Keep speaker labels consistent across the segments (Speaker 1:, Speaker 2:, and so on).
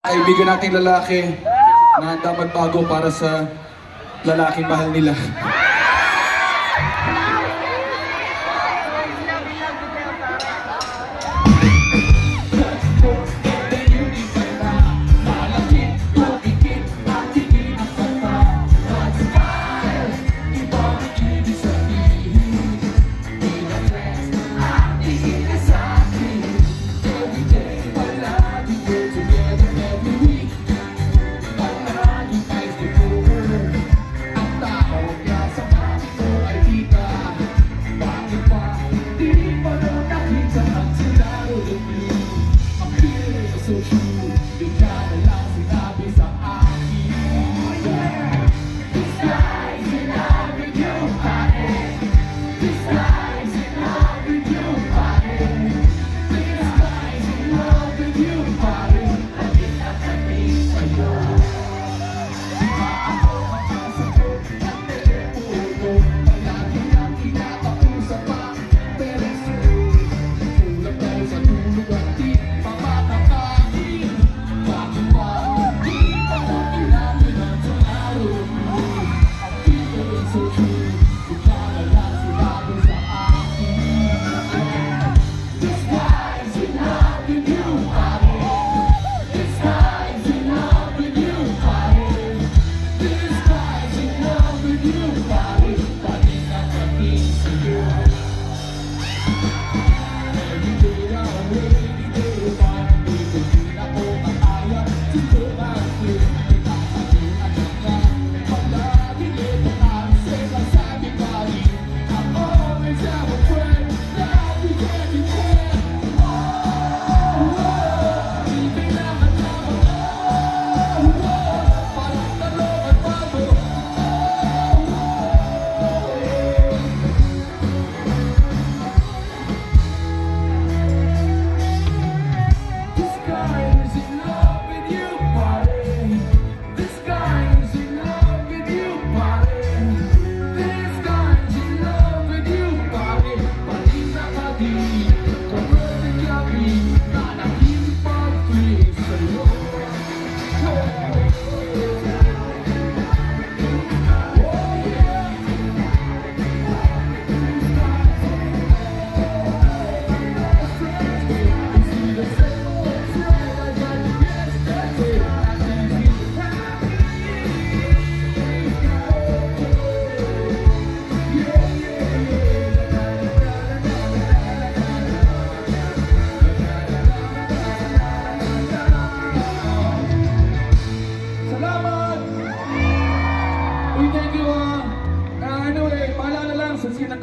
Speaker 1: Kaibigan nating lalaki na handa magbago para sa lalaking mahal nila.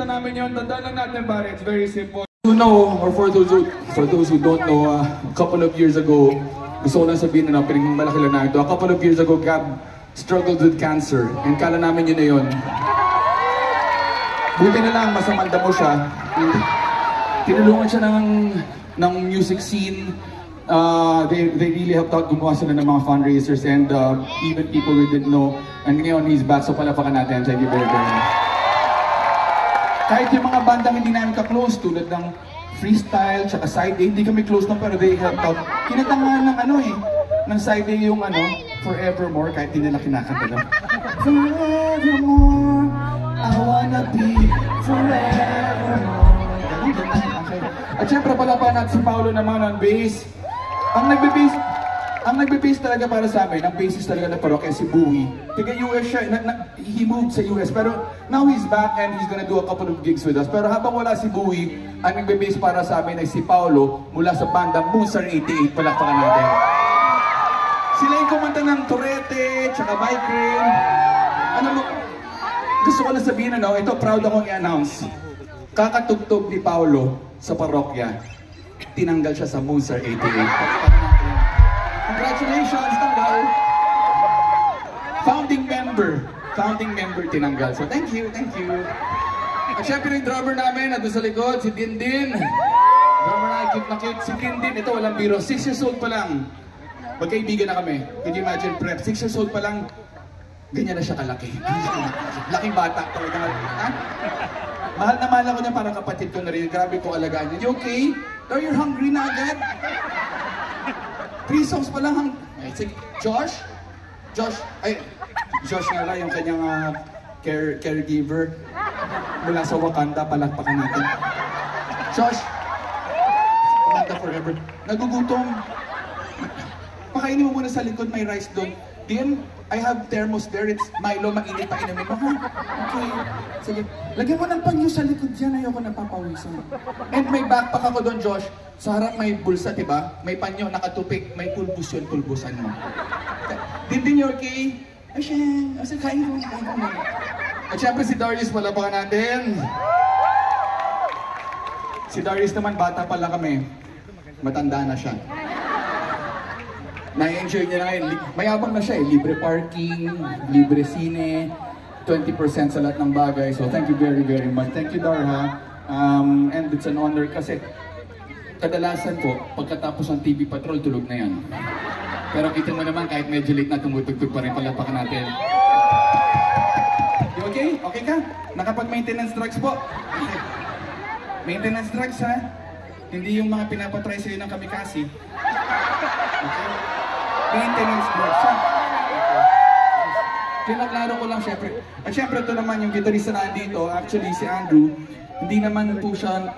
Speaker 2: Namin yun, tandaan lang natin pare, it's very simple. You know, or for those who don't know, a couple of years ago, gusto ko lang sabihin na pinagmalaki lang na ito. A couple of years ago, Gab struggled with cancer, and kala namin yun na yun. Buti na lang, masamanda mo siya. Tinulungan siya ng music scene. They really helped out, gumawa sila ng mga fundraisers, and even people we didn't know. And ngayon, he's back, so palapakan natin. Thank you very much. Kahit yung mga bandang hindi namin ka-close, tulad ng Freestyle, tsaka Side A, hindi kami close na pero they helped out. Kinanta nga ng Side A yung Forevermore, kahit hindi nila kinakanta lang. Forevermore, I wanna be forevermore. Okay. At syempre pala pa natin si Paolo naman on bass. Ang nagbe-bass talaga para sa amin, ang bassist talaga na parokya si Bowie. Tiga-US siya, he moved sa US, pero now he's back and he's gonna do a couple of gigs with us. Pero habang wala si Bowie, ang nagbe-bass para sa amin ay si Paolo mula sa bandang Moonstar 88, palakpakan natin. Sila yung kumanta ng Torete, tsaka Bike Rain. Ano mo, gusto ko lang sabihin ito proud akong i-announce. Kakatugtog ni Paolo sa parokya, tinanggal siya sa Moonstar 88. Congratulations, tanggal! Founding member tinanggal. So thank you. At syempre yung drummer namin, nandun sa likod, si Dindin. Drummer na cute na cute. Si Dindin, ito walang biro, 6 years old pa lang. Magkaibigan na kami. Can you imagine, prep? 6 years old pa lang, ganyan na siya kalaki. Laking bata talaga. Ha? Mahal na mahal ako niya, parang kapatid ko na rin. Grabe ko alagaan niya. You okay? Are you hungry na agad? 3 songs pa lang Sige, Josh? Josh nga lang, yung kanyang caregiver mula sa Wakanda, palakpakan natin. Josh, Wakanda forever. Nagugutom. Pakainin mo muna sa likod, may rice doon. Then, I have thermos there. It's Milo, mainit pa inumin mo. Okay. Sige. Lagyan mo ng panyo sa likod dyan. Ayoko napapawisan. And may backpack ako doon, Josh. Sa harap may bulsa, diba? May panyo, nakatupik. May pulbus yun, pulbusan mo. Din you okay? Ay, siya. Asa, kain mo. At syempre si Darius, malabakan natin. Si Darius naman, bata pa lang kami. Matanda na siya. Na-enjoy niya na ngayon. Mayabang na siya eh. Libre parking, libre sine, 20% sa lahat ng bagay. So thank you very, very much. Thank you, Darha. And it's an honor kasi kadalasan po, pagkatapos ng TV Patrol, tulog na yan. Pero kita mo naman, kahit medyo late na, tumutugtog pa rin, palapakan natin. You okay? Okay ka? Nakapag-maintenance drugs po? Okay. Maintenance drugs, ha? Hindi yung mga pinapatry sa'yo ng kamikasi. Okay? Maintenance drugs, ha? Pinaklaro ko lang, syempre. At syempre, ito naman yung gitarista na dito, actually si Andrew, hindi naman po siya